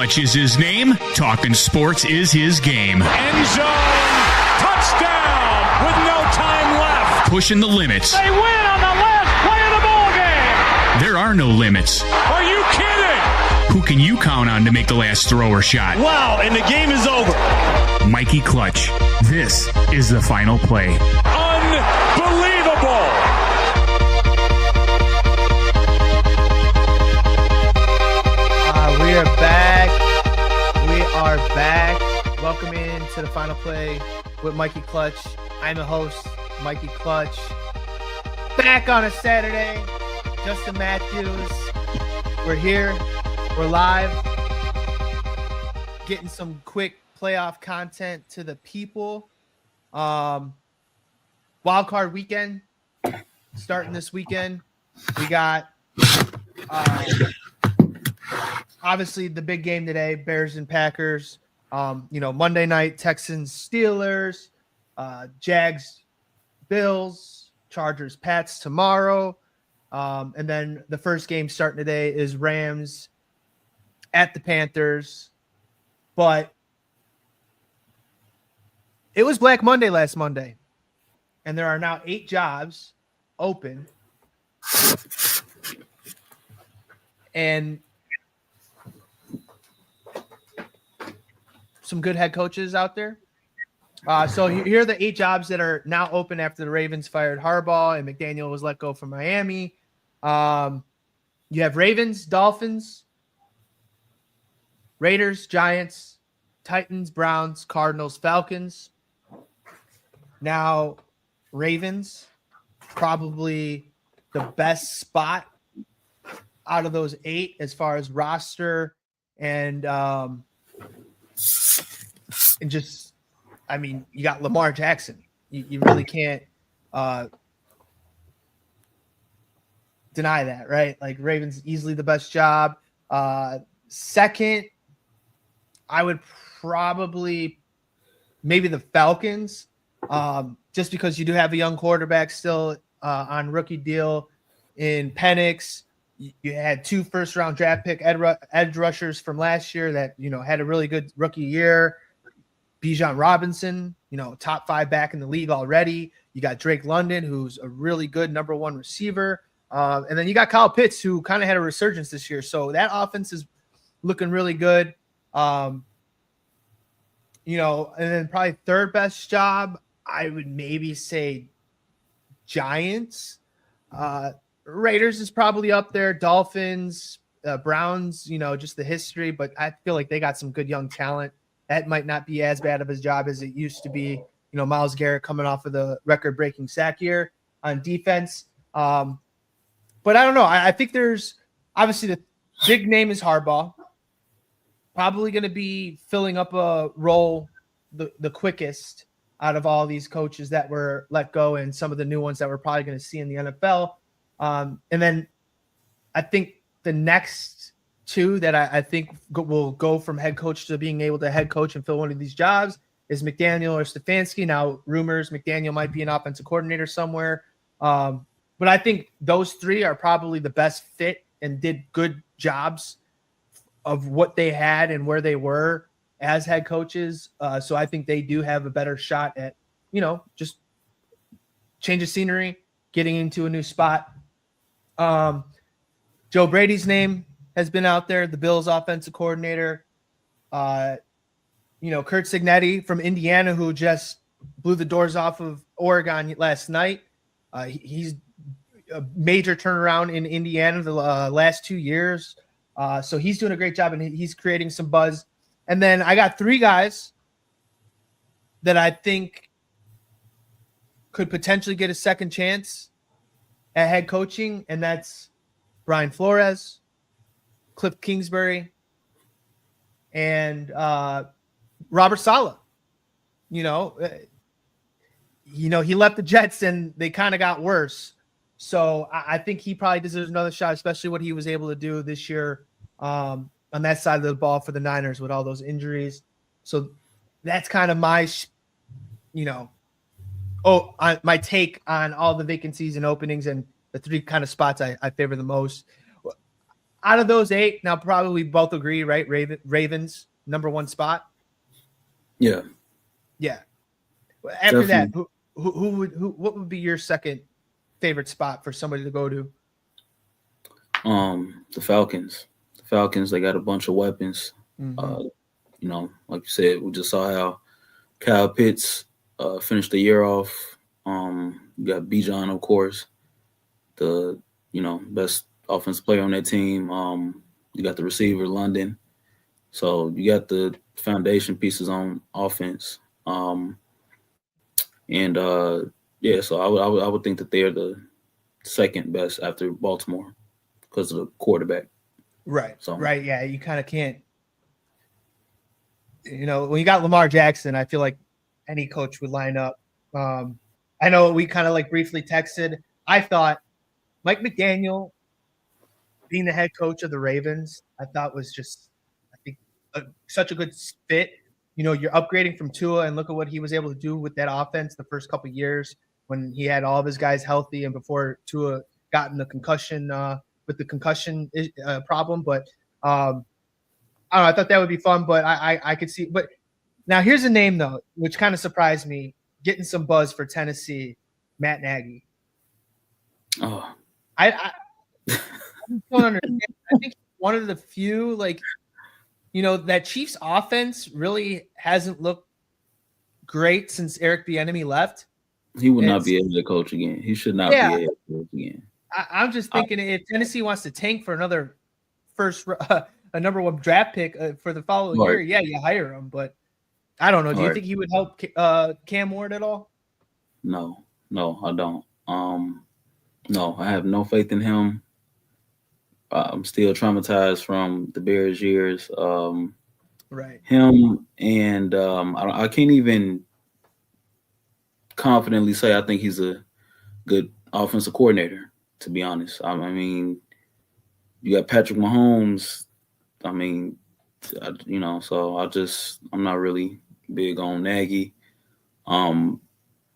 Clutch is his name. Talking sports is his game. End zone. Touchdown with no time left. Pushing the limits. They win on the last play of the ball game. There are no limits. Are you kidding? Who can you count on to make the last throw or shot? Wow, and the game is over. Mikey Clutch. This is the final play. Unbelievable. We are back. We are back. Welcome in to the final play with Mikey Clutch. I'm the host, Mikey Clutch. Back on a Saturday. Justin Matthews. We're here. We're live. Getting some quick playoff content to the people. Wild card weekend starting this weekend. We got obviously the big game today, Bears and Packers. Monday night, Texans, Steelers, Jags, Bills, Chargers, Pats tomorrow. And then the first game starting today is Rams at the Panthers. But it was Black Monday last Monday, and there are now 8 jobs open. And some good head coaches out there. So here are the 8 jobs that are now open after the Ravens fired Harbaugh and McDaniel was let go from Miami. You have Ravens, Dolphins, Raiders, Giants, Titans, Browns, Cardinals, Falcons. Now, Ravens, probably the best spot out of those 8 as far as roster and just, I mean, you got Lamar Jackson. You really can't deny that, right? Like, Ravens easily the best job. Second, I would probably maybe the Falcons, just because you do have a young quarterback still on rookie deal in Penix. You had 2 first-round draft pick edge rushers from last year that, had a really good rookie year. Bijan Robinson, top 5 back in the league already. You got Drake London, who's a really good number 1 receiver. And then you got Kyle Pitts, who kind of had a resurgence this year. So that offense is looking really good. And then probably third best job, I would maybe say Giants. Raiders is probably up there. Dolphins, Browns, just the history. But I feel like they got some good young talent. That might not be as bad of a job as it used to be. Myles Garrett coming off of the record-breaking sack year on defense. But I don't know. I think there's obviously the big name is Harbaugh. Probably going to be filling up a role the quickest out of all these coaches that were let go and some of the new ones that we're probably going to see in the NFL. And then I think the next 2 that I think will go from head coach to being able to head coach and fill one of these jobs is McDaniel or Stefanski. Now, rumors McDaniel might be an offensive coordinator somewhere. But I think those 3 are probably the best fit and did good jobs of what they had and where they were as head coaches. So I think they do have a better shot at, just change of scenery, getting into a new spot. Joe Brady's name has been out there, the Bills offensive coordinator. Kurt Cignetti from Indiana, who just blew the doors off of Oregon last night. He's a major turnaround in Indiana the last 2 years. So he's doing a great job, and he's creating some buzz. And then I got 3 guys that I think could potentially get a second chance at head coaching, and that's Brian Flores, Cliff Kingsbury, and Robert Saleh. He left the Jets, and they kind of got worse. So I think he probably deserves another shot, especially what he was able to do this year on that side of the ball for the Niners with all those injuries. So that's kind of my, my take on all the vacancies and openings and the 3 kind of spots I favor the most. out of those 8, now probably both agree, right? Ravens number 1 spot. Yeah. Yeah. After Definitely. that, what would be your second favorite spot for somebody to go to? The Falcons. The Falcons, they got a bunch of weapons. Mm-hmm. Like you said, we just saw how Kyle Pitts finished the year off. You got Bijan, of course, the best offensive player on that team. You got the receiver, London. So you got the foundation pieces on offense. So I would think that they're the second best after Baltimore because of the quarterback. Right. So Right. Yeah. You kind of can't. When you got Lamar Jackson, I feel like any coach would line up. I know we kind of like briefly texted. I thought Mike McDaniel being the head coach of the Ravens, I thought was just, I think, such a good fit. You're upgrading from Tua, and look at what he was able to do with that offense the first couple of years when he had all of his guys healthy and before Tua got in the concussion problem. But I don't know. I thought that would be fun, but I could see. But now here's a name though, which kind of surprised me, getting some buzz for Tennessee, Matt Nagy. Oh, I don't understand. I think one of the few, that Chiefs offense really hasn't looked great since Eric Bieniemy left. he would not be able to coach again. He should not be able to coach again. I'm just thinking if Tennessee wants to tank for another a number 1 draft pick for the following year, yeah, you hire him. But I don't know. Do you think he would help Cam Ward at all? No, I don't. No, I have no faith in him. I'm still traumatized from the Bears years. Right. Him and I can't even confidently say I think he's a good offensive coordinator, to be honest. I mean, you got Patrick Mahomes. I mean, so I'm not really big on Nagy.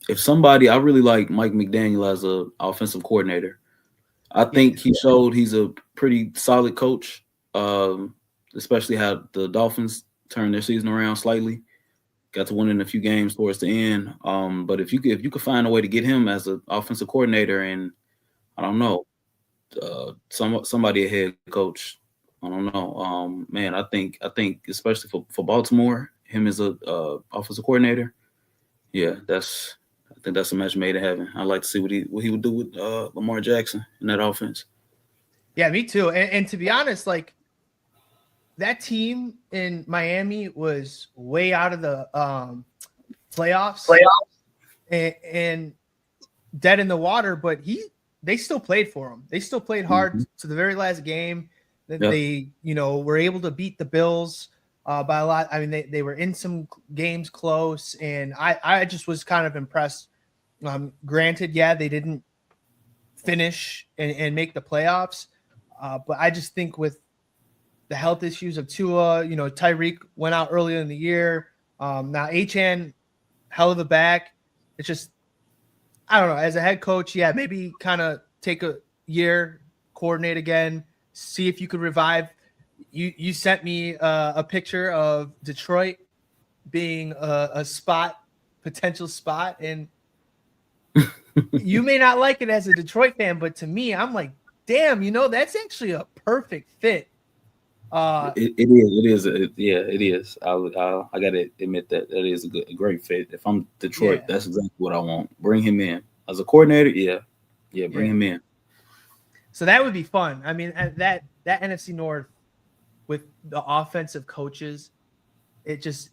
If somebody, I really like Mike McDaniel as a offensive coordinator. I think he showed he's a pretty solid coach, especially how the Dolphins turned their season around slightly. Got to win in a few games towards the end. But if you could find a way to get him as an offensive coordinator and I don't know, somebody a head coach, I don't know. Man, I think especially for Baltimore, him as a offensive coordinator, yeah, I think that's a match made in heaven. I'd like to see what he would do with Lamar Jackson in that offense. Yeah, me too. And to be honest, like that team in Miami was way out of the playoffs and dead in the water, but they still played for him. They still played hard to the very last game. They were able to beat the Bills by a lot. I mean, they were in some games close, and I just was kind of impressed. Granted, yeah, they didn't finish and make the playoffs, but I just think with the health issues of Tua, Tyreek went out earlier in the year. Now Achane, hell of a back. It's just, I don't know. As a head coach, yeah, maybe kind of take a year, coordinate again, see if you could revive. You sent me a picture of Detroit being a potential spot, and you may not like it as a Detroit fan, but to me, I'm like, damn, that's actually a perfect fit. It is. It is. I gotta admit that is a great fit. If I'm Detroit, that's exactly what I want. Bring him in as a coordinator. Yeah, bring him in. So that would be fun. I mean, that NFC North with the offensive coaches, it's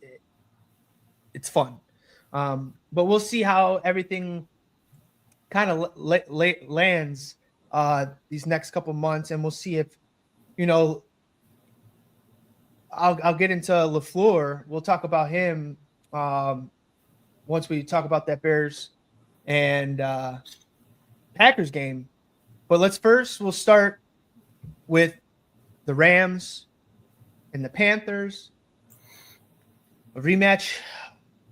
fun. But we'll see how everything kind of lands these next couple months, and we'll see if I'll get into LaFleur. We'll talk about him once we talk about that Bears and Packers game. But we'll start with the Rams and the Panthers. A rematch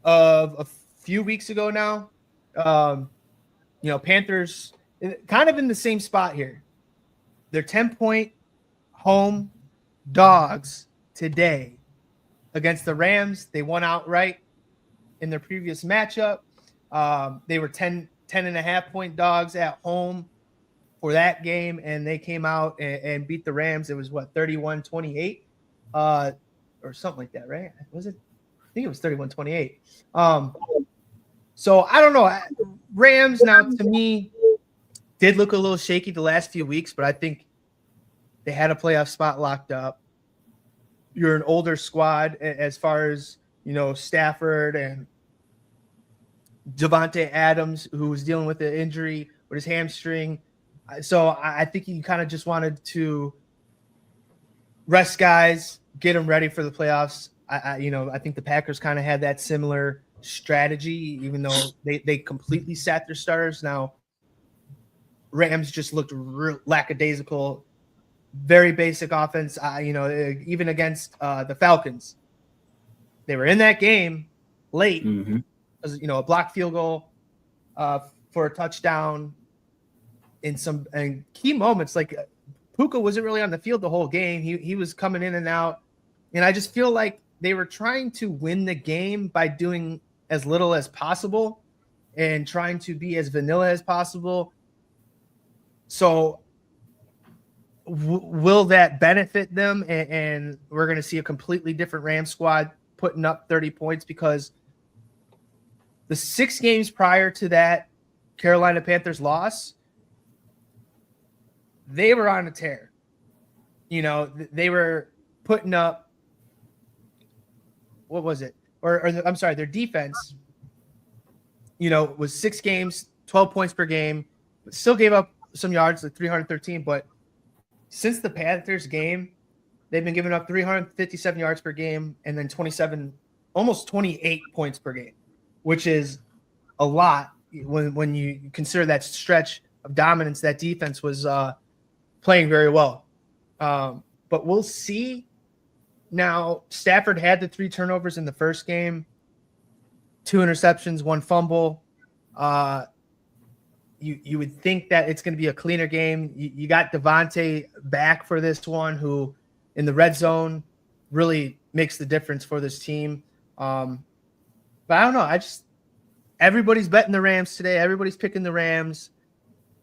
of a few weeks ago now. Panthers kind of in the same spot here. They're 10-point home dogs today against the Rams. They won outright in their previous matchup. They were 10.5-point dogs at home for that game, and they came out and beat the Rams. It was 31-28 or something like that, right? Was it? I think it was 31-28. So I don't know. Rams now to me did look a little shaky the last few weeks, but I think they had a playoff spot locked up. You're an older squad as far as, Stafford and Devontae Adams, who was dealing with an injury with his hamstring. So I think you kind of just wanted to rest guys, get them ready for the playoffs. I think the Packers kind of had that similar strategy, even though they completely sat their starters. Now, Rams just looked lackadaisical, very basic offense. Even against the Falcons, they were in that game late. Mm-hmm. A blocked field goal for a touchdown in some key moments. Like Puka wasn't really on the field the whole game. He was coming in and out, and I just feel like they were trying to win the game by doing as little as possible and trying to be as vanilla as possible. So will that benefit them? And we're going to see a completely different Rams squad putting up 30 points, because the 6 games prior to that Carolina Panthers loss, they were on a tear. They were putting up, what was it? I'm sorry, their defense, was 6 games, 12 points per game, but still gave up some yards, like 313. But since the Panthers game, they've been giving up 357 yards per game and then 27, almost 28 points per game, which is a lot when you consider that stretch of dominance. That defense was playing very well. But we'll see. Now, Stafford had the 3 turnovers in the first game, 2 interceptions, 1 fumble. You would think that it's going to be a cleaner game. You got Devontae back for this one, who in the red zone really makes the difference for this team. But I don't know. Everybody's betting the Rams today. Everybody's picking the Rams.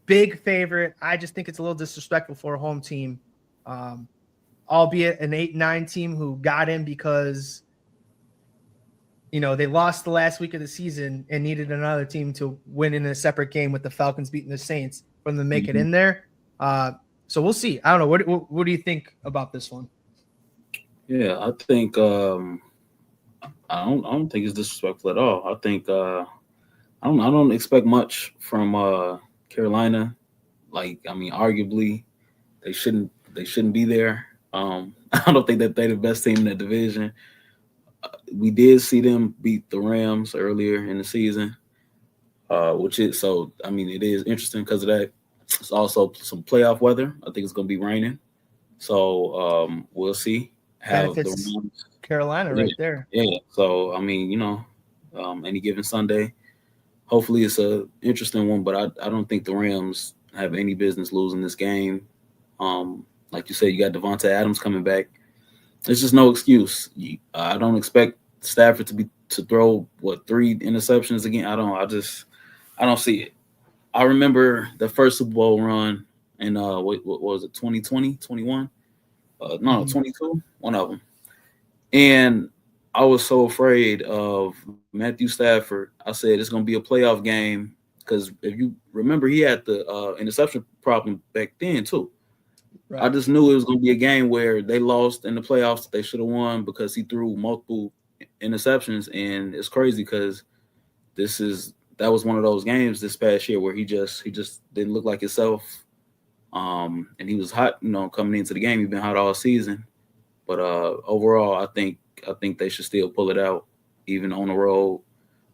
Big favorite. I just think it's a little disrespectful for a home team. Albeit an 8-9 team who got in because, they lost the last week of the season and needed another team to win in a separate game, with the Falcons beating the Saints for them to make it in there. So we'll see. I don't know. What do you think about this one? Yeah, I think I don't think it's disrespectful at all. I think I don't expect much from Carolina. Arguably they shouldn't be there. I don't think that they're the best team in the division. We did see them beat the Rams earlier in the season, it is interesting because of that. It's also some playoff weather. I think it's going to be raining, so we'll see how the Rams, Carolina right there. Yeah, so any given Sunday, hopefully it's a interesting one. But I don't think the Rams have any business losing this game. Like you said, you got Devontae Adams coming back. There's just no excuse. I don't expect Stafford to throw 3 interceptions again. I don't see it. I remember the first Super Bowl run in what was it, 2020, 21? 22, one of them. And I was so afraid of Matthew Stafford. I said it's going to be a playoff game, because if you remember, he had the interception problem back then too. Right. I just knew it was going to be a game where they lost in the playoffs. They should have won because he threw multiple interceptions. And it's crazy because that was one of those games this past year where he just didn't look like himself. And he was hot, coming into the game. He's been hot all season. But overall, I think they should still pull it out, even on the road.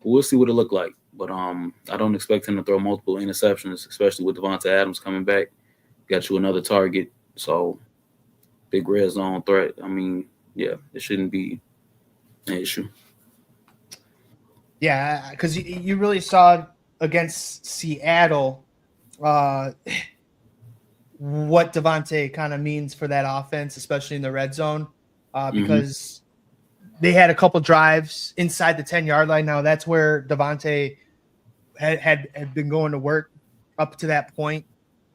But we'll see what it look like. But I don't expect him to throw multiple interceptions, especially with Devontae Adams coming back. Got you another target. So, big red zone threat. It shouldn't be an issue. Yeah, because you really saw against Seattle, what Devontae kind of means for that offense, especially in the red zone, because they had a couple drives inside the 10-yard line. Now that's where Devontae had been going to work up to that point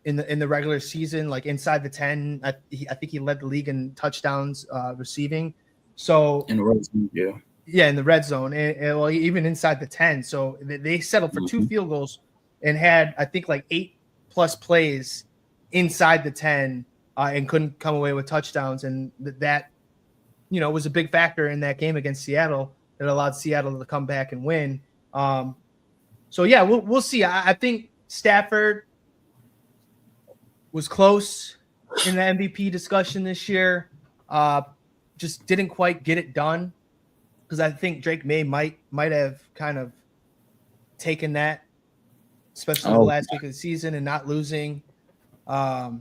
in the regular season, like inside the 10. I think he led the league in touchdowns receiving. So in the red zone, yeah. Yeah, in the red zone, and well, even inside the 10. So they settled for 2 field goals and had, I think, like 8+ plays inside the 10 and couldn't come away with touchdowns. And that, was a big factor in that game against Seattle that allowed Seattle to come back and win. So, yeah, we'll see. I think Stafford was close in the MVP discussion this year. Just didn't quite get it done, because I think Drake May might have kind of taken that, especially the last week of the season, and not losing. I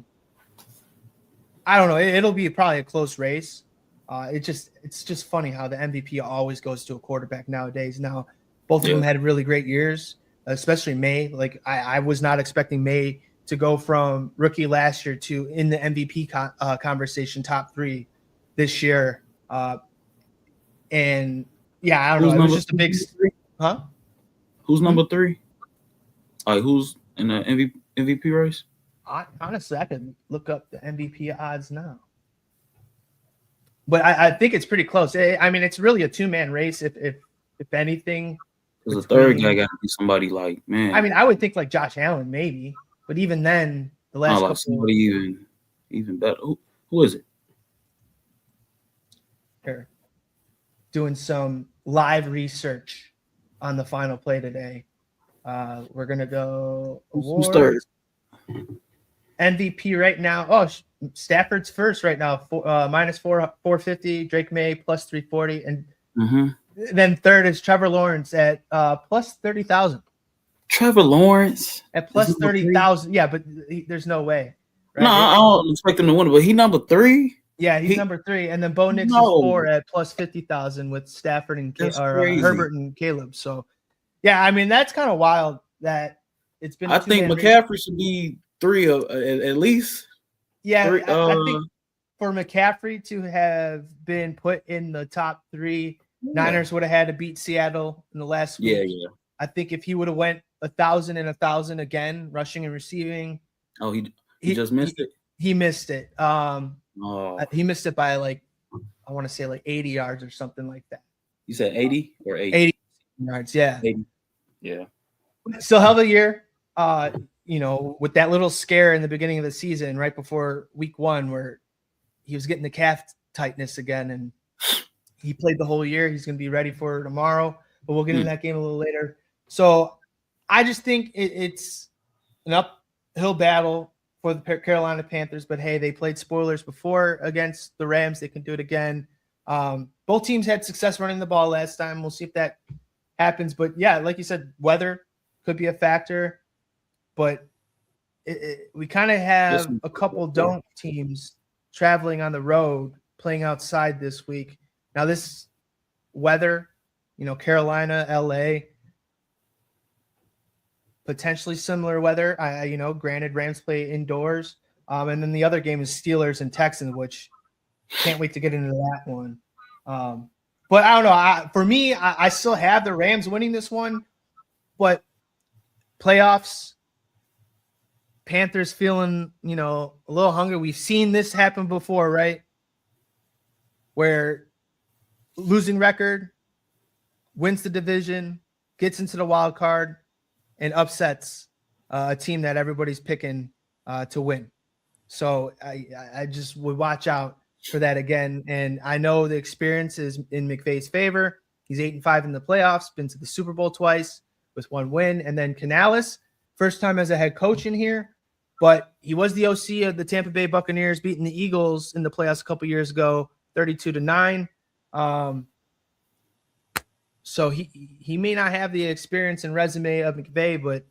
don't know. It'll be probably a close race. It's just funny how the MVP always goes to a quarterback nowadays. Now, both of them had really great years, especially May. Like I was not expecting May to go from rookie last year to in the MVP conversation, top 3 this year. And yeah, I don't know. It was just a big, huh? Who's number 3? Like who's in the MVP race? Honestly, I could look up the MVP odds now, but I think it's pretty close. I mean, it's really a 2-man race, if anything. Because the third guy got to be somebody like, man. I mean, I would think like Josh Allen maybe, but even then, the last couple. Somebody even better. Who is it? Here, doing some live research on the final play today. We're gonna go Who's third? MVP right now. Oh, Stafford's first right now. Minus 450. Drake May plus 340, and then third is Trevor Lawrence at plus 30,000. Trevor Lawrence at plus 30,000. Yeah, but there's no way. Right? No, I don't expect him to win, but he number 3. Yeah, he's number 3, and then Bo Nix is 4 at plus 50,000 with Stafford and Herbert and Caleb. So, yeah, I mean that's kind of wild that it's been. I think McCaffrey should be 3 at least. Yeah, 3, I think for McCaffrey to have been put in the top 3, Niners would have had to beat Seattle in the last week. Yeah. I think if he would have went 1,000 and 1,000 again, rushing and receiving. Oh, he just missed it. He missed it. He missed it by like, I want to say like 80 yards or something like that. You said 80 or 80? 80 yards, yeah. 80. Yeah. Still hell of a year. With that little scare in the beginning of the season, right before week 1, where he was getting the calf tightness again, and he played the whole year. He's going to be ready for tomorrow, but we'll get into that game a little later. So I just think it's an uphill battle for the Carolina Panthers, but hey, they played spoilers before against the Rams. They can do it again. Both teams had success running the ball last time. We'll see if that happens. But yeah, like you said, weather could be a factor, but we kind of have a couple don't teams traveling on the road, playing outside this week. Now this weather, Carolina, LA, potentially similar weather. Granted, Rams play indoors. And then the other game is Steelers and Texans, which can't wait to get into that one. But I don't know. For me, I still have the Rams winning this one. But playoffs, Panthers feeling, a little hungry. We've seen this happen before, right? Where losing record, wins the division, gets into the wild card, and upsets a team that everybody's picking to win. So I just would watch out for that again. And I know the experience is in McVay's favor. He's 8-5 in the playoffs, been to the Super Bowl twice with 1 win. And then Canales, first time as a head coach in here, but he was the OC of the Tampa Bay Buccaneers, beating the Eagles in the playoffs a couple years ago, 32-9. So he may not have the experience and resume of McVay, but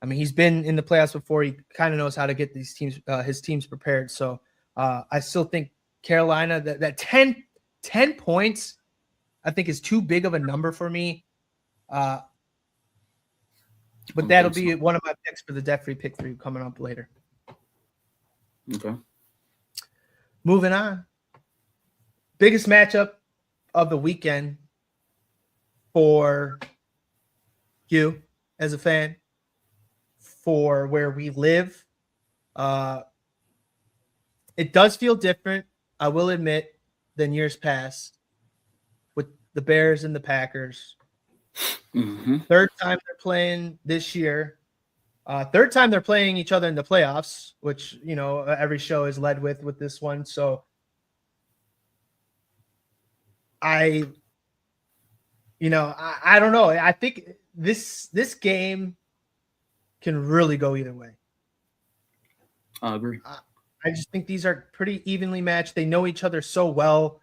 I mean, he's been in the playoffs before. He kind of knows how to get these teams, his teams prepared. So I still think Carolina, that 10 points, I think is too big of a number for me. But that'll be one of my picks for the debt-free pick 3 coming up later. Okay. Moving on. Biggest matchup of the weekend for you as a fan, for where we live. It does feel different, I will admit, than years past with the Bears and the Packers. Mm-hmm. Third time they're playing this year. Third time they're playing each other in the playoffs, which, every show is led with this one. So I don't know. I think this game can really go either way. I agree. I just think these are pretty evenly matched. They know each other so well.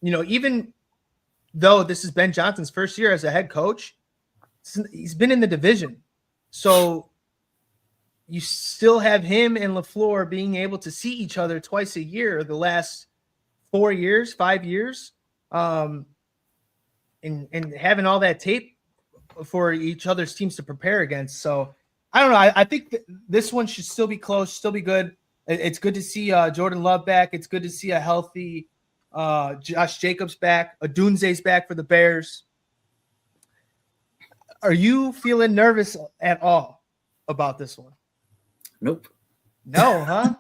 Even though this is Ben Johnson's first year as a head coach, he's been in the division. So you still have him and LaFleur being able to see each other twice a year the last 4 years, 5 years, and having all that tape for each other's teams to prepare against. So I don't know. I think this one should still be close, still be good. It's good to see Jordan Love back. It's good to see a healthy Josh Jacobs back. Odunze's back for the Bears. Are you feeling nervous at all about this one? Nope. No, huh?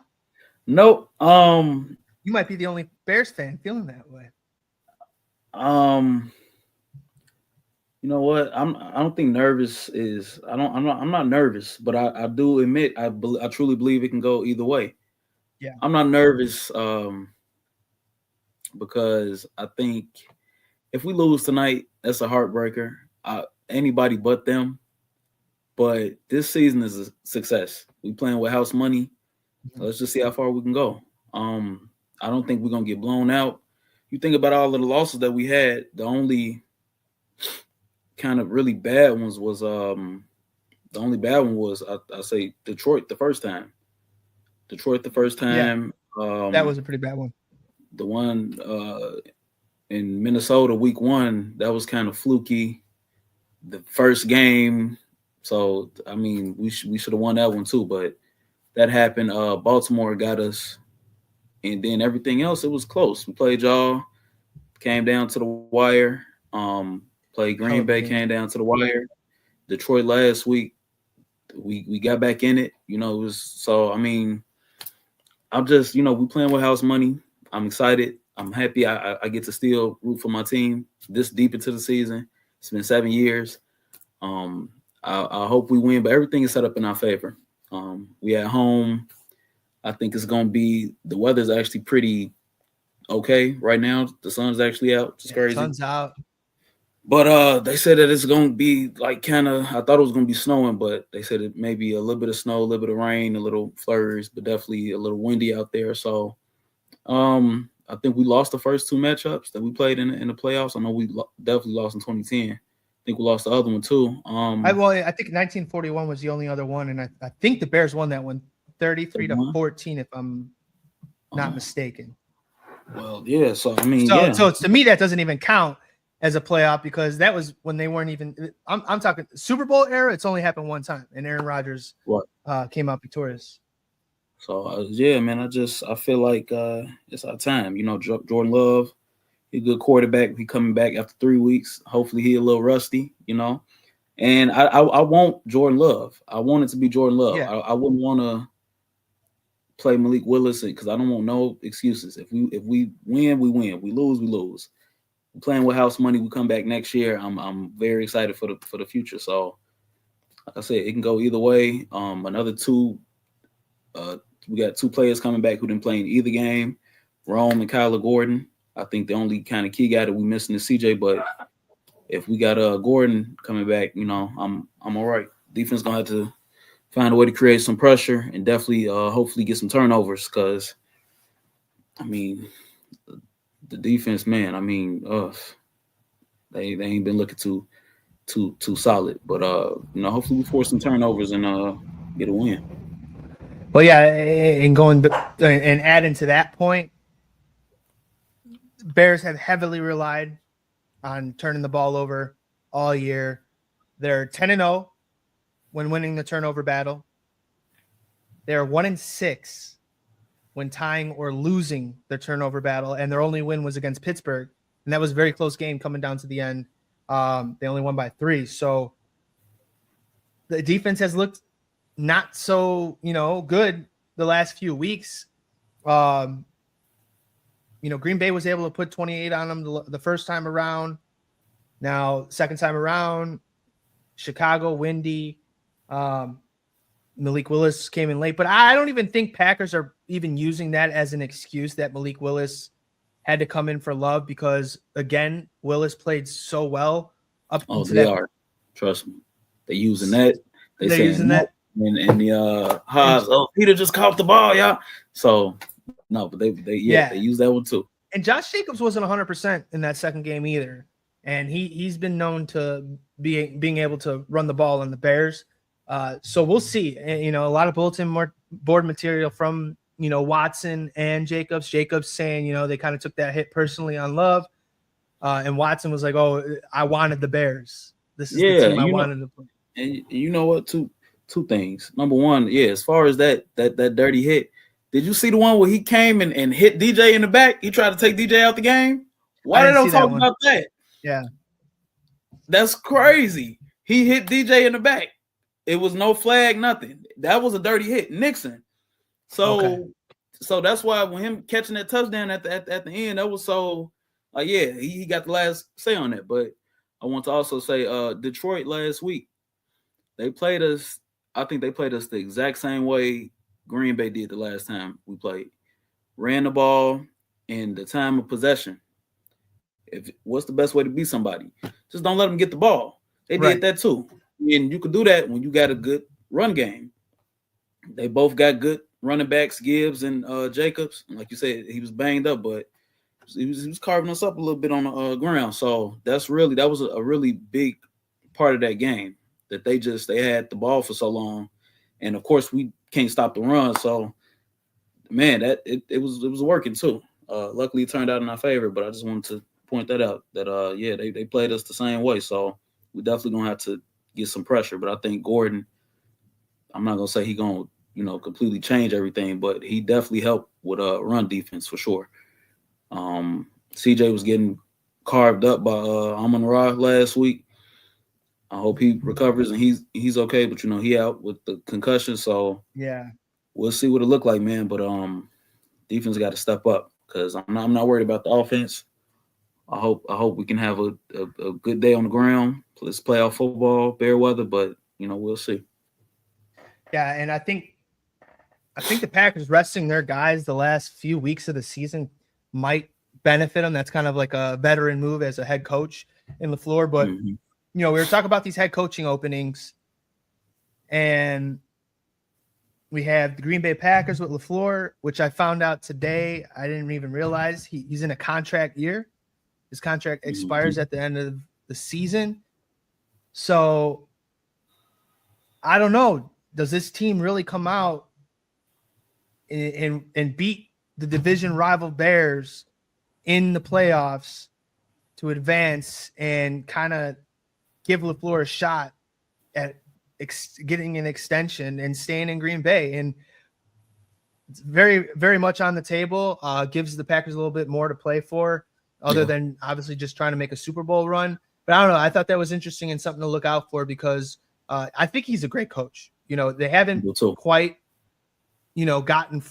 Nope. You might be the only Bears fan feeling that way. You know what? I don't think nervous is. I'm not nervous, but I do admit I truly believe it can go either way. Yeah. I'm not nervous because I think if we lose tonight, that's a heartbreaker. Anybody but them. But this season is a success. We playing with house money. Mm-hmm. Let's just see how far we can go. I don't think we're gonna get blown out. You think about all of the losses that we had. The only kind of really bad ones was I say Detroit the first time. Yeah. That was a pretty bad one. The one in Minnesota week 1, that was kind of fluky. The first game. So I mean we should have won that one too, but that happened. Baltimore got us, and then everything else, it was close. We played y'all, came down to the wire. Played Green Bay, came down to the wire. Detroit last week, we got back in it. It was so. I mean, I'm just we playing with house money. I'm excited. I'm happy. I get to still root for my team this deep into the season. It's been 7 years. I hope we win, but everything is set up in our favor. We at home. I think it's gonna be. The weather's actually pretty okay right now. The sun's actually out. It's crazy. Sun's out. But they said that it's gonna be like kind of. I thought it was gonna be snowing, but they said it may be a little bit of snow, a little bit of rain, a little flurries, but definitely a little windy out there. So, I think we lost the first 2 matchups that we played in the playoffs. I know we definitely lost in 2010. I think we lost the other one too. I think 1941 was the only other one, and I think the Bears won that one 33-14, if I'm not mistaken. Well, yeah. So I mean, so to me that doesn't even count as a playoff because that was when they weren't even. I'm talking Super Bowl era. It's only happened one time, and Aaron Rodgers came out victorious. So yeah, man. I feel like it's our time. Jordan Love, he's a good quarterback. He coming back after 3 weeks. Hopefully, he a little rusty. And I want Jordan Love. I want it to be Jordan Love. Yeah. I wouldn't want to play Malik Willis because I don't want no excuses. If we win, we win. We lose, we lose. We're playing with house money. We come back next year. I'm very excited for the future. So, like I said, it can go either way. Another 2. We got 2 players coming back who didn't play in either game. Rome and Kyler Gordon. I think the only kind of key guy that we missing is CJ. But if we got Gordon coming back, I'm all right. Defense gonna have to find a way to create some pressure and definitely hopefully get some turnovers because I mean the defense, man. I mean, they ain't been looking too solid. But hopefully we force some turnovers and get a win. Well, yeah, and adding to that point, Bears have heavily relied on turning the ball over all year. They're 10-0 when winning the turnover battle. They're 1-6 when tying or losing their turnover battle, and their only win was against Pittsburgh, and that was a very close game coming down to the end. They only won by 3, so the defense has looked not so good the last few weeks. Green Bay was able to put 28 on them the first time around. Now, second time around, Chicago, windy. Malik Willis came in late, but I don't even think Packers are even using that as an excuse that Malik Willis had to come in for Love, because again, Willis played so well up. Oh, they are. Trust me, they're using that. They're using that. And the Haas. Oh, Peter just caught the ball, y'all. So no, but they use that one too. And Josh Jacobs wasn't 100% in that second game either, and he's been known to being able to run the ball on the Bears. So we'll see. And, a lot of bulletin board material from, Watson and Jacobs. Jacobs saying, they kind of took that hit personally on Love. And Watson was like, oh, I wanted the Bears. This is the team I wanted to play. And you know what? Two things. Number one, as far as that dirty hit, did you see the one where he came and hit DJ in the back? He tried to take DJ out the game? Why they don't talk about that? Yeah. That's crazy. He hit DJ in the back. It was no flag, nothing. That was a dirty hit, Nixon. So that's why when him catching that touchdown at the end, that was so. He got the last say on that. But I want to also say, Detroit last week, they played us. I think they played us the exact same way Green Bay did the last time we played. Ran the ball in the time of possession. What's the best way to beat somebody? Just don't let them get the ball. They did that too. And you can do that when you got a good run game. They both got good running backs, Gibbs and Jacobs. And like you said, he was banged up, but he was carving us up a little bit on the ground. So that was a really big part of that game, that they had the ball for so long. And of course we can't stop the run. So man, it was working too. Luckily it turned out in our favor, but I just wanted to point that out that they played us the same way. So we definitely gonna have to get some pressure. But I think Gordon, I'm not gonna say he gonna completely change everything, but he definitely helped with run defense for sure. CJ was getting carved up by Amon-Ra last week. I hope he recovers and he's okay, but he out with the concussion, so we'll see what it look like, man. But defense got to step up, because I'm not worried about the offense. I hope we can have a good day on the ground. Let's play off football, bear weather, but we'll see. Yeah, and I think the Packers resting their guys the last few weeks of the season might benefit them. That's kind of like a veteran move as a head coach in LaFleur. But we were talking about these head coaching openings, and we have the Green Bay Packers with LaFleur, which I found out today. I didn't even realize he's in a contract year. His contract expires at the end of the season. So I don't know. Does this team really come out and beat the division rival Bears in the playoffs to advance and kind of give LaFleur a shot at getting an extension and staying in Green Bay? And it's very, very much on the table. Gives the Packers a little bit more to play for, other than obviously just trying to make a Super Bowl run. But I don't know. I thought that was interesting and something to look out for, because I think he's a great coach. They haven't quite, gotten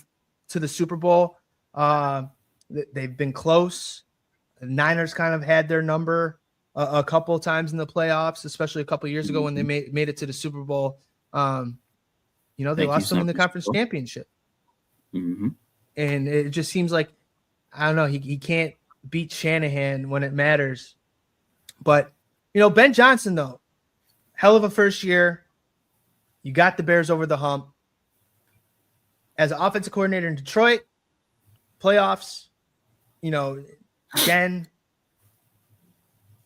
to the Super Bowl. They've been close. The Niners kind of had their number a couple of times in the playoffs, especially a couple of years ago when they made it to the Super Bowl. They lost them in the conference championship. Mm-hmm. And it just seems like, I don't know, he can't beat Shanahan when it matters. But, Ben Johnson, though, hell of a first year. You got the Bears over the hump. As an offensive coordinator in Detroit, playoffs, again,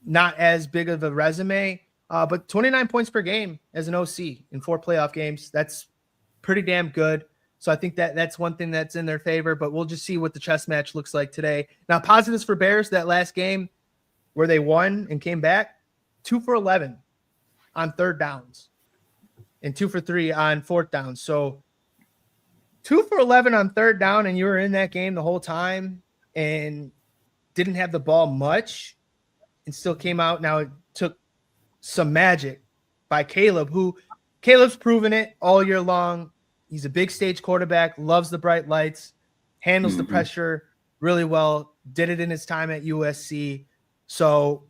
not as big of a resume, but 29 points per game as an OC in 4 playoff games. That's pretty damn good. So I think that's one thing that's in their favor, but we'll just see what the chess match looks like today. Now, positives for Bears, that last game where they won and came back, 2 for 11 on third downs and 2 for 3 on fourth down. So 2 for 11 on third down, and you were in that game the whole time and didn't have the ball much and still came out. Now it took some magic by Caleb's proven it all year long. He's a big stage quarterback, loves the bright lights, handles the pressure really well, did it in his time at USC. So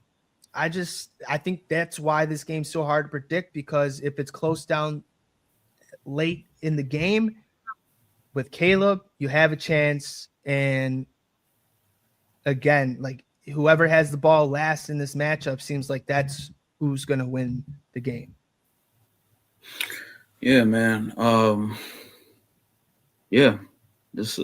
I think that's why this game's so hard to predict, because if it's close down late in the game with Caleb, you have a chance. And again, like whoever has the ball last in this matchup seems like that's who's going to win the game. Yeah, man. Yeah, it's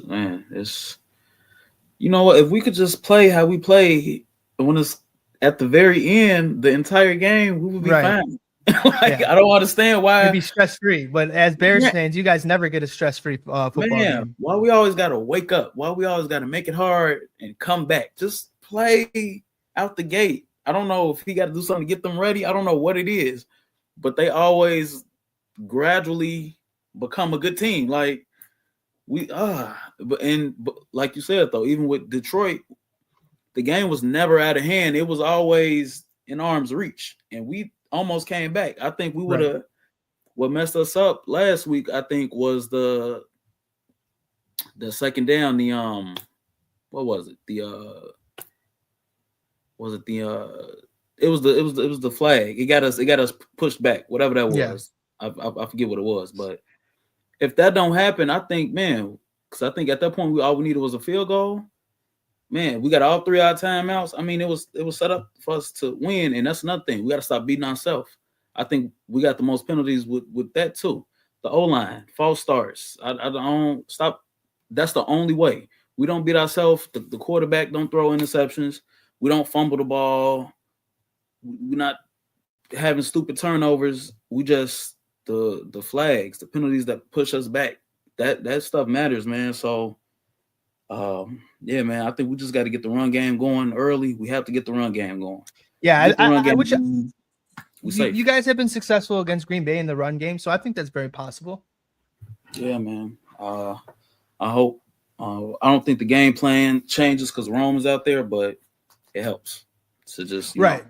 you know what? If we could just play how we play when it's at the very end, the entire game, we would be fine. I don't understand why. You'd be stress-free, but as Bears fans, you guys never get a stress-free football game. Why we always got to wake up? Why we always got to make it hard and come back? Just play out the gate. I don't know if he got to do something to get them ready. I don't know what it is, but they always gradually become a good team. Like but like you said though, even with Detroit, the game was never out of hand. It was always in arm's reach, and we almost came back. I think we would have. What messed us up last week, I think, was the second down. What was it? It was the flag. It got us pushed back. Whatever that was, I forget what it was. But if that don't happen, I think, man, because I think at that point all we needed was a field goal. Man, we got all 3 out timeouts. I mean, it was set up for us to win, and that's another thing. We got to stop beating ourselves. I think we got the most penalties with that too. The O-line, false starts. I don't stop. That's the only way. We don't beat ourselves. The quarterback don't throw interceptions. We don't fumble the ball. We're not having stupid turnovers. We just the flags, the penalties that push us back. That stuff matters, man. So yeah, man, I think we just got to get the run game going early. We have to get the run game going. Yeah, you guys have been successful against Green Bay in the run game, so I think that's very possible. Yeah, man. I hope. I don't think the game plan changes because Rome is out there, but it helps. So just right.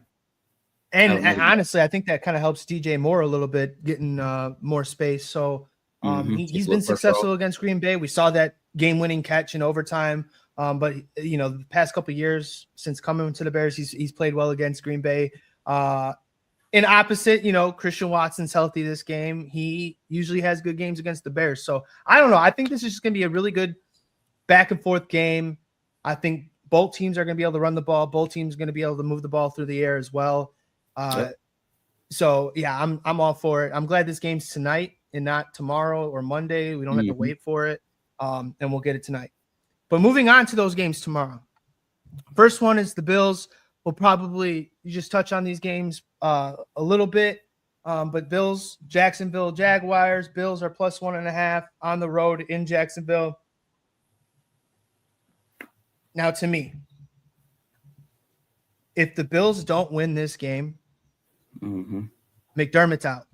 And honestly, I think that kind of helps DJ Moore a little bit, getting more space. So he's been successful against Green Bay. We saw that game-winning catch in overtime. But the past couple of years since coming to the Bears, he's played well against Green Bay. In opposite, Christian Watson's healthy this game. He usually has good games against the Bears. So I don't know. I think this is just going to be a really good back and forth game. I think both teams are going to be able to run the ball. Both teams are going to be able to move the ball through the air as well. So yeah, I'm all for it. I'm glad this game's tonight and not tomorrow or Monday. We don't have to wait for it. And we'll get it tonight. But moving on to those games tomorrow. First one is the Bills. We'll probably just touch on these games a little bit. But Bills, Jacksonville Jaguars. Bills are plus 1.5 on the road in Jacksonville. Now, to me, if the Bills don't win this game, McDermott's out.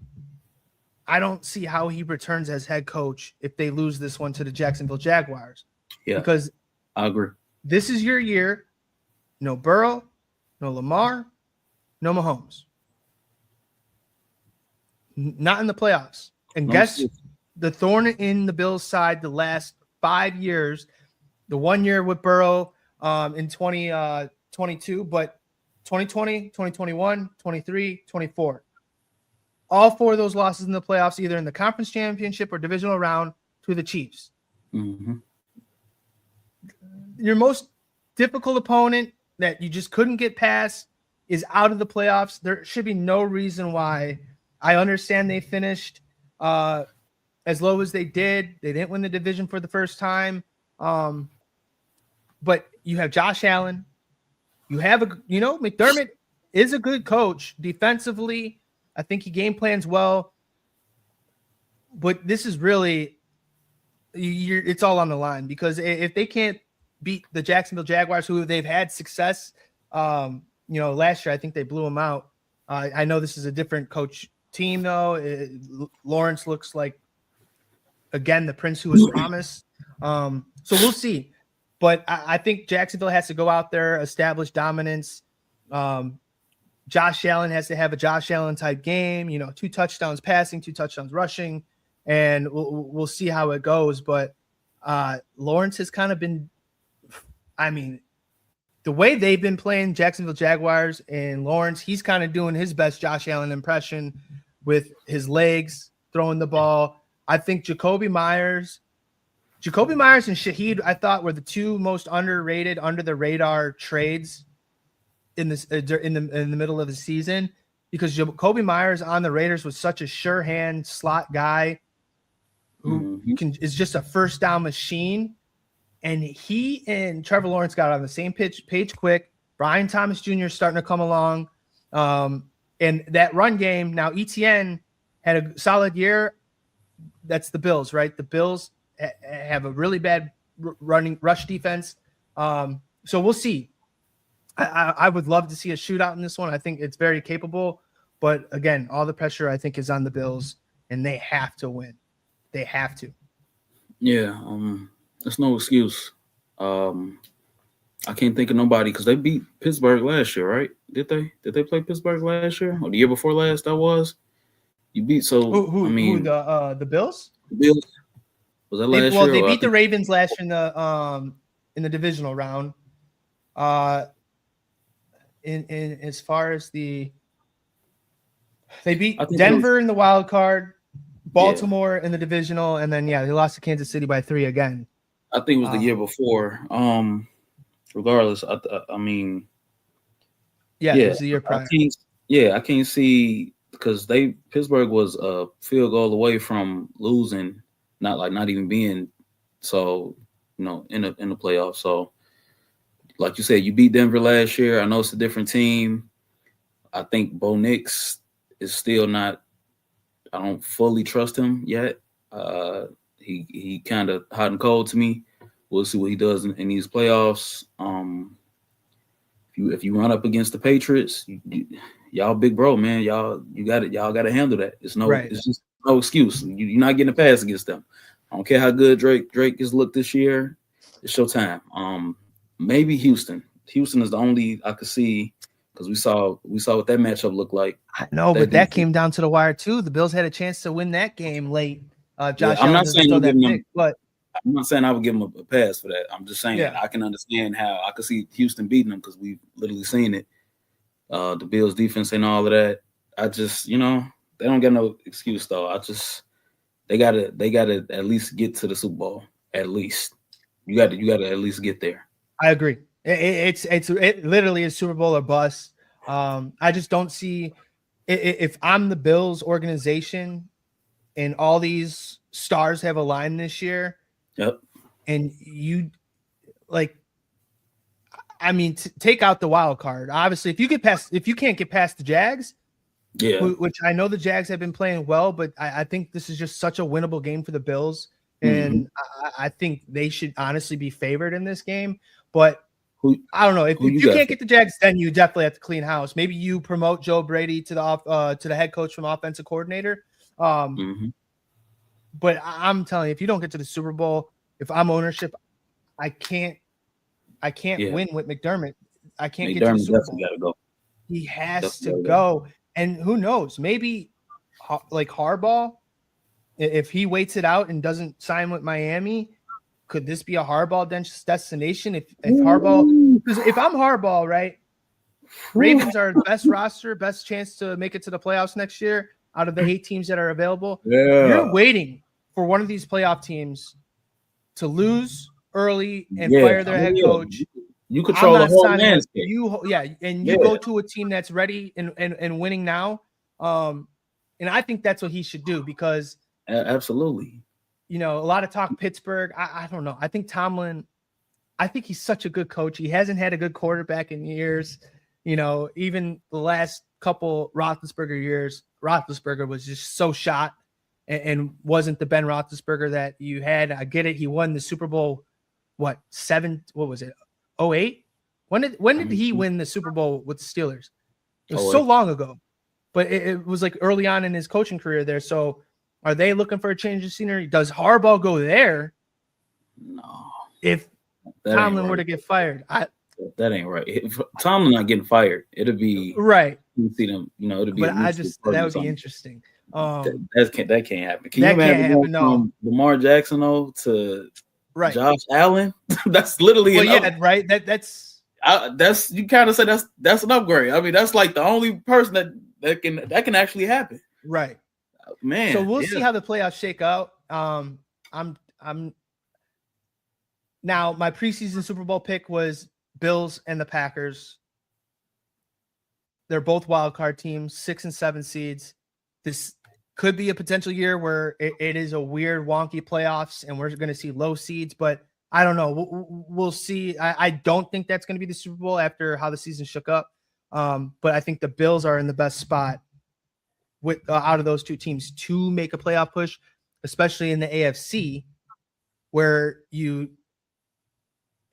I don't see how he returns as head coach if they lose this one to the Jacksonville Jaguars. Yeah, because I agree. This is your year. No Burrow, no Lamar, no Mahomes. Not in the playoffs. And guess the thorn in the Bills' side the last 5 years, the 1 year with Burrow in 2022, but 2020, 2021, 23, 24. All 4 of those losses in the playoffs, either in the conference championship or divisional round, to the Chiefs. Your most difficult opponent that you just couldn't get past is out of the playoffs. There should be no reason why. I understand they finished as low as they did. They didn't win the division for the first time. But you have Josh Allen. You have McDermott is a good coach defensively. I think he game plans well. But this is really it's all on the line, because if they can't beat the Jacksonville Jaguars, who they've had success, last year I think they blew them out. I know this is a different coach team though. Lawrence looks like again, the prince who was promised. So we'll see. But I think Jacksonville has to go out there, establish dominance. Josh Allen has to have a Josh Allen type game, 2 touchdowns passing, 2 touchdowns rushing, and we'll see how it goes. But Lawrence has kind of been, the way they've been playing Jacksonville Jaguars and Lawrence, he's kind of doing his best Josh Allen impression with his legs, throwing the ball. I think Jacoby Myers and Shaheed, I thought, were the 2 most underrated, under the radar trades in this in the middle of the season, because Jacoby Myers on the Raiders was such a sure hand slot guy who is just a first down machine. And he and Trevor Lawrence got on the same page quick. Brian Thomas Jr. is starting to come along. And that run game, now ETN had a solid year. That's the Bills, right? The Bills have a really bad rush defense. So we'll see. I would love to see a shootout in this one. I think it's very capable. But again, all the pressure, I think, is on the Bills, and they have to win. They have to. Yeah, that's no excuse. I can't think of nobody because they beat Pittsburgh last year, right? Did they? Did they play Pittsburgh last year or the year before last? That was you beat. So who the Bills? The Bills was that last year? Well, they beat the Ravens last year in the divisional round. In as far as they beat Denver in the wild card, Baltimore in the divisional, and then they lost to Kansas City by 3 again. I think it was the year before. Regardless, I mean, it was the year prior. I can't see because Pittsburgh was a field goal away from losing, not even being so in the playoffs. So, like you said, you beat Denver last year. I know it's a different team. I think Bo Nix is still not. I don't fully trust him yet. He kind of hot and cold to me. We'll see what he does in these playoffs. If you run up against the Patriots, y'all big bro, man. Y'all got to handle that. It's just no excuse. You're not getting a pass against them. I don't care how good Drake has looked this year. It's your time. Maybe Houston. Houston is the only I could see because we saw what that matchup looked like. I know, but that came down to the wire too. The Bills had a chance to win that game late. Josh Allen doesn't throw that pick, but I'm not saying I would give him a pass for that. I'm just saying I can understand how I could see Houston beating them because we've literally seen it. The Bills defense and all of that. I just, they don't get no excuse though. They gotta at least get to the Super Bowl. At least you got to at least get there. I agree. It literally is Super Bowl or bust. I just don't see if I'm the Bills organization and all these stars have aligned this year. Yep. And take out the wild card. Obviously, if you can't get past the Jags, which I know the Jags have been playing well, but I think this is just such a winnable game for the Bills. And I think they should honestly be favored in this game. But I don't know. If you can't get the Jags, then you definitely have to clean house. Maybe you promote Joe Brady to the head coach from offensive coordinator. But I'm telling you, if you don't get to the Super Bowl, if I'm ownership, I can't win with McDermott. I can't get to the Super Bowl. Gotta go. He has to go. And who knows? Maybe like Harbaugh, if he waits it out and doesn't sign with Miami, could this be a Harbaugh destination? If Harbaugh, because if I'm Harbaugh, right, Ravens are the best roster, best chance to make it to the playoffs next year out of the 8 teams that are available. Yeah. You're waiting for one of these playoff teams to lose early and fire their head coach. You control the whole landscape. You go to a team that's ready and winning now. And I think that's what he should do because absolutely. A lot of talk Pittsburgh. I don't know. I think Tomlin, I think he's such a good coach. He hasn't had a good quarterback in years. Even the last couple Roethlisberger years, Roethlisberger was just so shot and wasn't the Ben Roethlisberger that you had. I get it. He won the Super Bowl, what was it? 08? When did he win the Super Bowl with the Steelers? It was so long ago, but it was like early on in his coaching career there. So Are they looking for a change of scenery? Does Harbaugh go there? No. If Tomlin were to get fired, that ain't right. If Tomlin not getting fired, it'll be right. You see them, it'll be. But that would be interesting. That can't happen. Can that you imagine happen, from Lamar Jackson to right. Josh Allen? That's literally right. That's you kind of say that's an upgrade. I mean, that's like the only person that can actually happen. Right. Man. So we'll see how the playoffs shake out. I'm now my preseason Super Bowl pick was Bills and the Packers. They're both wild card teams, 6 and 7 seeds. This could be a potential year where it is a weird, wonky playoffs, and we're going to see low seeds. But I don't know. We'll see. I don't think that's going to be the Super Bowl after how the season shook up. But I think the Bills are in the best spot with out of those two teams to make a playoff push, especially in the AFC, where you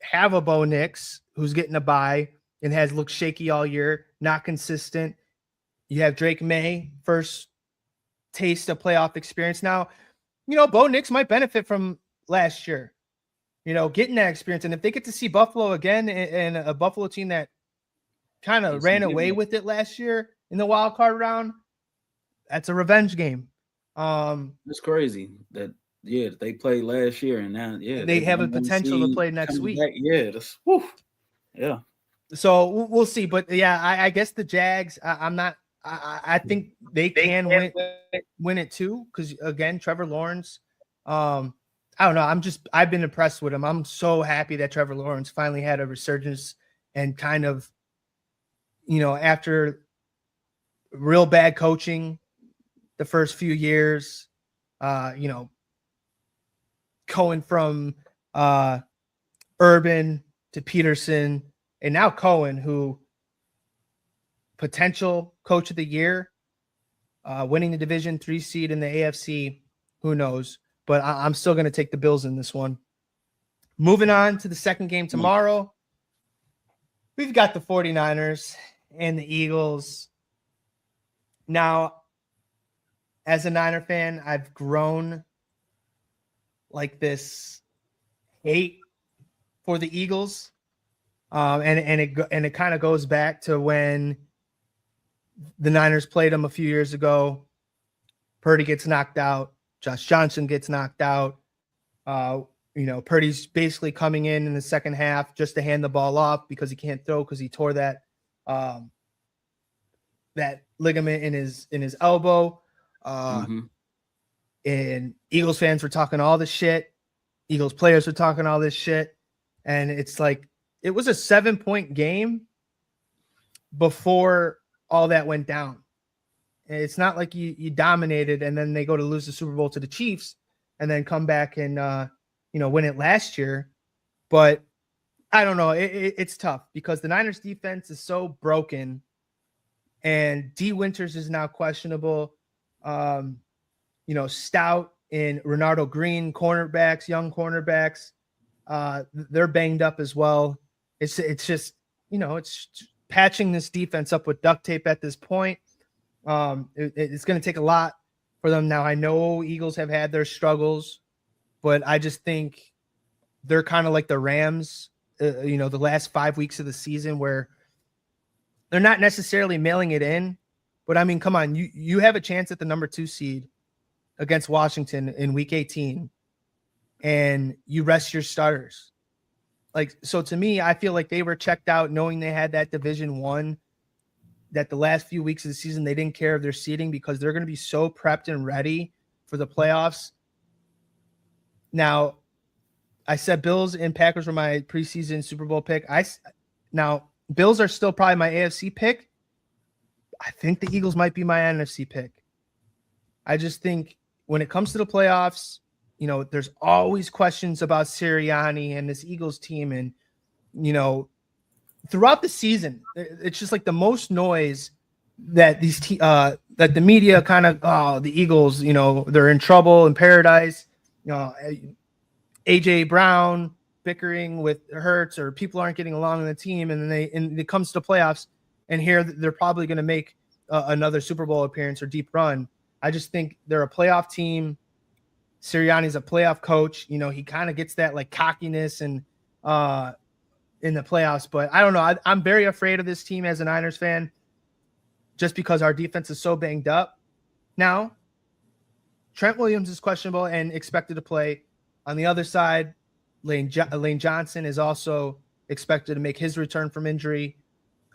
have a Bo Nix who's getting a bye and has looked shaky all year, not consistent. You have Drake May, first taste of playoff experience. Now, Bo Nix might benefit from last year, getting that experience. And if they get to see Buffalo again and a Buffalo team that kind of ran away with it last year in the wild card round, that's a revenge game. It's crazy that they played last year and now they have a potential to play next week. Yeah. So we'll see, but I guess the Jags. I think they can win it too, because again, Trevor Lawrence. I don't know. I've been impressed with him. I'm so happy that Trevor Lawrence finally had a resurgence and kind of, after real bad coaching the first few years, going from Urban to Peterson. And now Cohen, who potential coach of the year, winning the Division 3 seed in the AFC, who knows? But I'm still going to take the Bills in this one. Moving on to the second game tomorrow, we've got the 49ers and the Eagles. Now, as a Niner fan, I've grown like this hate for the Eagles. And it kind of goes back to when the Niners played them a few years ago. Purdy gets knocked out. Josh Johnson gets knocked out. Purdy's basically coming in the second half just to hand the ball off because he can't throw because he tore that ligament in his elbow. And Eagles fans were talking all this shit. Eagles players were talking all this shit. And it's like, it was a 7-point game before all that went down. It's not like you dominated and then they go to lose the Super Bowl to the Chiefs and then come back and, win it last year. But I don't know. It's tough because the Niners defense is so broken and D Winters is now questionable. Stout and Renardo Green, young cornerbacks, they're banged up as well. It's just, it's patching this defense up with duct tape at this point. It's going to take a lot for them. Now, I know Eagles have had their struggles, but I just think they're kind of like the Rams, the last 5 weeks of the season where they're not necessarily mailing it in. But, I mean, come on, you have a chance at the number 2 seed against Washington in Week 18, and you rest your starters. So to me, I feel like they were checked out knowing they had that Division 1, that the last few weeks of the season, they didn't care of their seeding because they're going to be so prepped and ready for the playoffs. Now, I said Bills and Packers were my preseason Super Bowl pick. Now, Bills are still probably my AFC pick. I think the Eagles might be my NFC pick. I just think when it comes to the playoffs, there's always questions about Sirianni and this Eagles team. And, throughout the season, it's just like the most noise that that the media kind of, the Eagles, they're in trouble in paradise. AJ Brown bickering with Hurts, or people aren't getting along in the team. And then it comes to playoffs, and here they're probably going to make another Super Bowl appearance or deep run. I just think they're a playoff team. Sirianni's a playoff coach. You know, he kind of gets that like cockiness and in the playoffs, but I don't know. I'm very afraid of this team as a Niners fan just because our defense is so banged up. Now, Trent Williams is questionable and expected to play. On the other side, Lane Johnson is also expected to make his return from injury.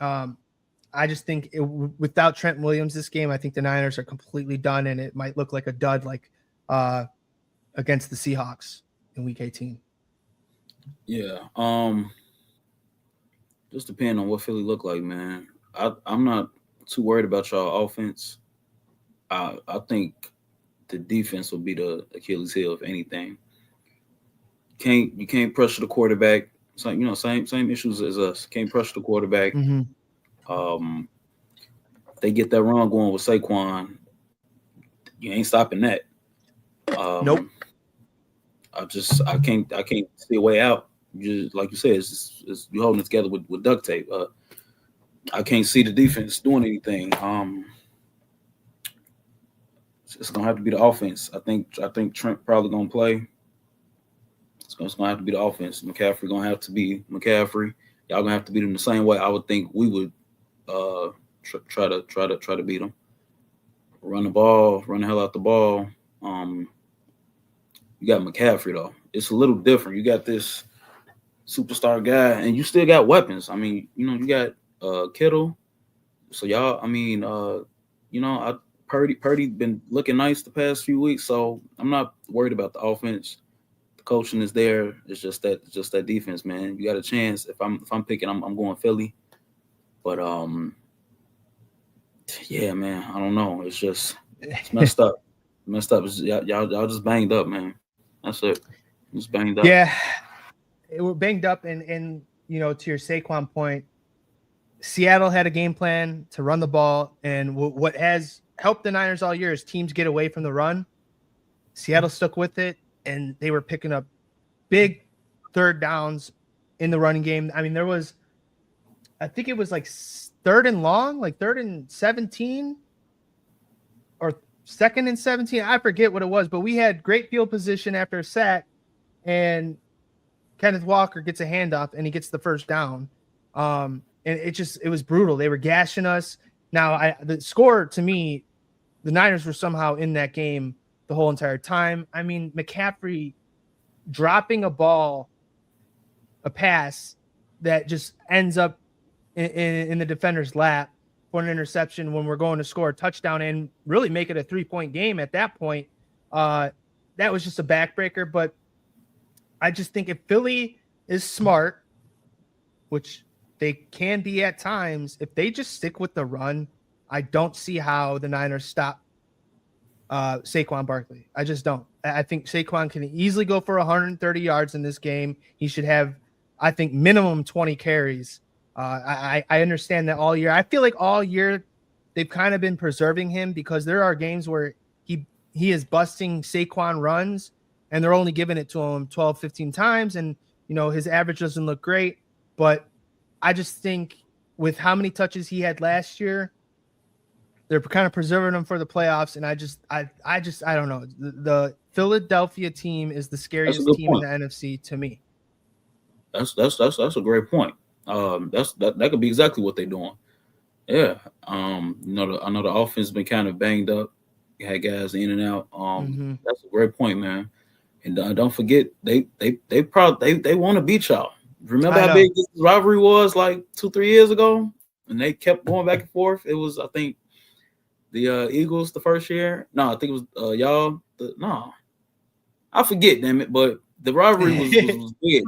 I just think without Trent Williams this game, I think the Niners are completely done, and it might look like a dud like against the Seahawks in Week 18. Yeah. Just depending on what Philly look like, man. I'm not too worried about y'all offense. I think the defense will be the Achilles heel, if anything. You can't pressure the quarterback. So, you know, same issues as us. Can't pressure the quarterback. Mm-hmm. They get that run going with Saquon. You ain't stopping that. Nope. I can't see a way out. Just like you said, it's you holding it together with duct tape. I can't see the defense doing anything. It's gonna have to be the offense. I think Trent probably gonna play. It's gonna have to be the offense. McCaffrey gonna have to be McCaffrey. Y'all gonna have to beat him the same way I would think we would try to beat him. Run the ball, run the hell out the ball. You got McCaffrey though. It's a little different. You got this superstar guy, and you still got weapons. I mean, you know, you got Kittle. So y'all, I mean, you know, Purdy been looking nice the past few weeks, so I'm not worried about the offense. The coaching is there. It's just that defense, man. You got a chance. If I'm picking, I'm going Philly. But yeah, man, I don't know. It's messed up. It's, y'all just banged up, man. That's it. Just banged up. Yeah, we're banged up, and you know, to your Saquon point, Seattle had a game plan to run the ball, and what has helped the Niners all year is teams get away from the run. Seattle stuck with it, and they were picking up big third downs in the running game. I mean, I think it was like third and long, like 3rd and 17 or 2nd and 17. I forget what it was, but we had great field position after a sack, and Kenneth Walker gets a handoff and he gets the first down. And it was brutal. They were gashing us. Now, the score to me, the Niners were somehow in that game the whole entire time. I mean, McCaffrey dropping a pass that just ends up in the defender's lap for an interception when we're going to score a touchdown and really make it a 3-point game at that point. That was just a backbreaker. But I just think if Philly is smart, which they can be at times, if they just stick with the run, I don't see how the Niners stop Saquon Barkley. I just don't. I think Saquon can easily go for 130 yards in this game. He should have, I think, minimum 20 carries. I understand that all year. I feel like all year they've kind of been preserving him because there are games where he is busting Saquon runs and they're only giving it to him 12, 15 times. And, you know, his average doesn't look great. But I just think with how many touches he had last year, they're kind of preserving him for the playoffs. And I don't know. The Philadelphia team is the scariest team in the NFC to me. That's a great point. That could be exactly what they're doing. Yeah. I know the offense has been kind of banged up. You had guys in and out. That's a great point, man. And don't forget, they want to beat y'all. Remember how big this rivalry was like 2-3 years ago? And they kept going back and forth. It was, I think, the Eagles the first year. No, I think it was y'all. I forget, damn it. But the rivalry was big.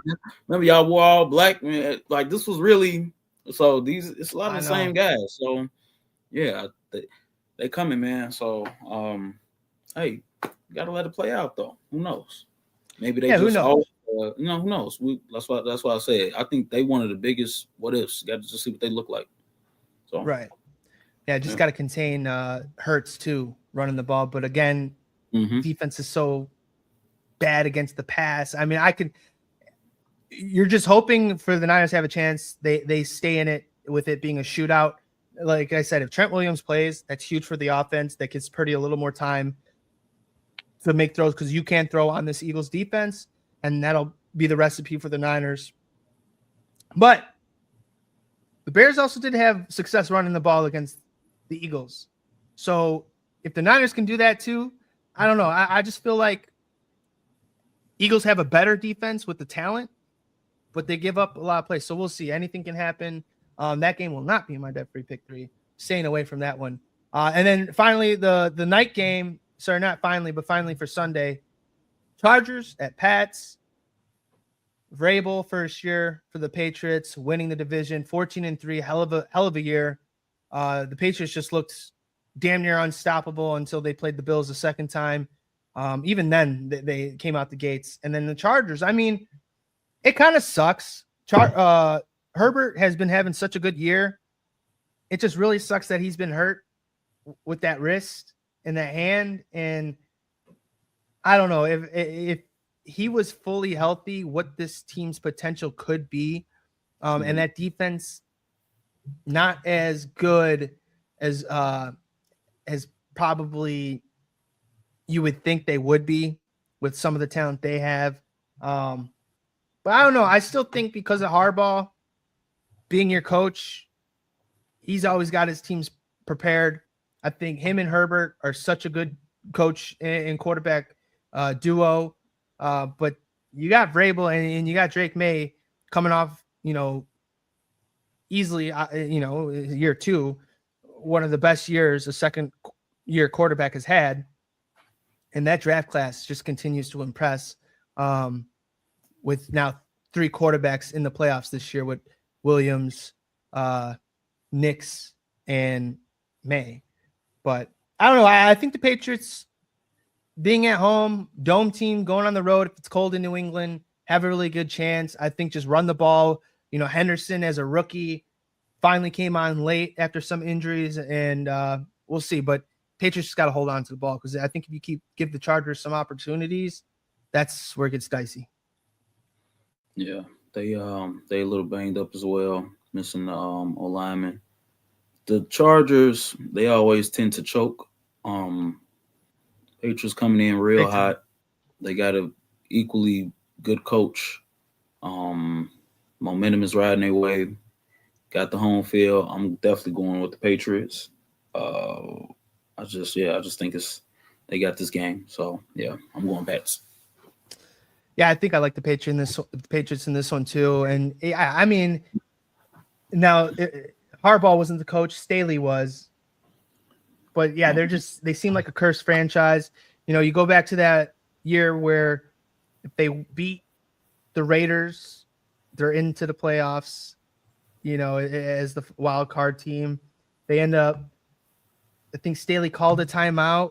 Remember, y'all wore all black. Man, like this was really so. It's a lot of the same guys. So yeah, they coming, man. So hey, gotta let it play out though. Who knows? Maybe they just who knows? who knows? That's why I said I think they one of the biggest what ifs. Got to just see what they look like. So right. Yeah, just got to contain Hurts too, running the ball. But again, defense is so bad against the pass. I mean, you're just hoping for the Niners to have a chance. They stay in it with it being a shootout. like I said, if Trent Williams plays, that's huge for the offense. That gives Purdy a little more time to make throws because you can't throw on this Eagles defense, and that'll be the recipe for the Niners. But the Bears also did have success running the ball against the Eagles. So if the Niners can do that too, I don't know. I just feel like Eagles have a better defense with the talent, but they give up a lot of plays. So we'll see. Anything can happen. That game will not be in my debt-free pick 3. Staying away from that one. And then finally, the night game. Sorry, not finally, but finally for Sunday. Chargers at Pats. Vrabel first year for the Patriots, winning the division, 14-3, hell of a year. The Patriots just looked damn near unstoppable until they played the Bills the second time. Even then, they came out the gates. And then the Chargers, I mean, it kind of sucks. Herbert has been having such a good year. It just really sucks that he's been hurt with that wrist and that hand. And I don't know if he was fully healthy, what this team's potential could be. And that defense, not as good as probably you would think they would be with some of the talent they have. But I don't know. I still think because of Harbaugh being your coach, he's always got his teams prepared. I think him and Herbert are such a good coach and quarterback duo. But you got Vrabel and you got Drake May coming off, easily, year 2, one of the best years a second-year quarterback has had. And that draft class just continues to impress with now 3 quarterbacks in the playoffs this year with Williams, Nix, and May. But I don't know. I think the Patriots being at home, dome team, going on the road, if it's cold in New England, have a really good chance. I think just run the ball. Henderson as a rookie finally came on late after some injuries, and we'll see. But Patriots just got to hold on to the ball because I think if you give the Chargers some opportunities, that's where it gets dicey. Yeah, they a little banged up as well, missing the O-lineman. The Chargers, they always tend to choke. Patriots coming in real hot. They got a equally good coach. Momentum is riding their way. Got the home field. I'm definitely going with the Patriots. I just think they got this game. So yeah, I'm going Pats. Yeah, I think I like the Patriots in this one too. And I mean, now Harbaugh wasn't the coach, Staley was. But yeah, they seem like a cursed franchise. You go back to that year where if they beat the Raiders, they're into the playoffs, as the wild card team. They end up, I think Staley called a timeout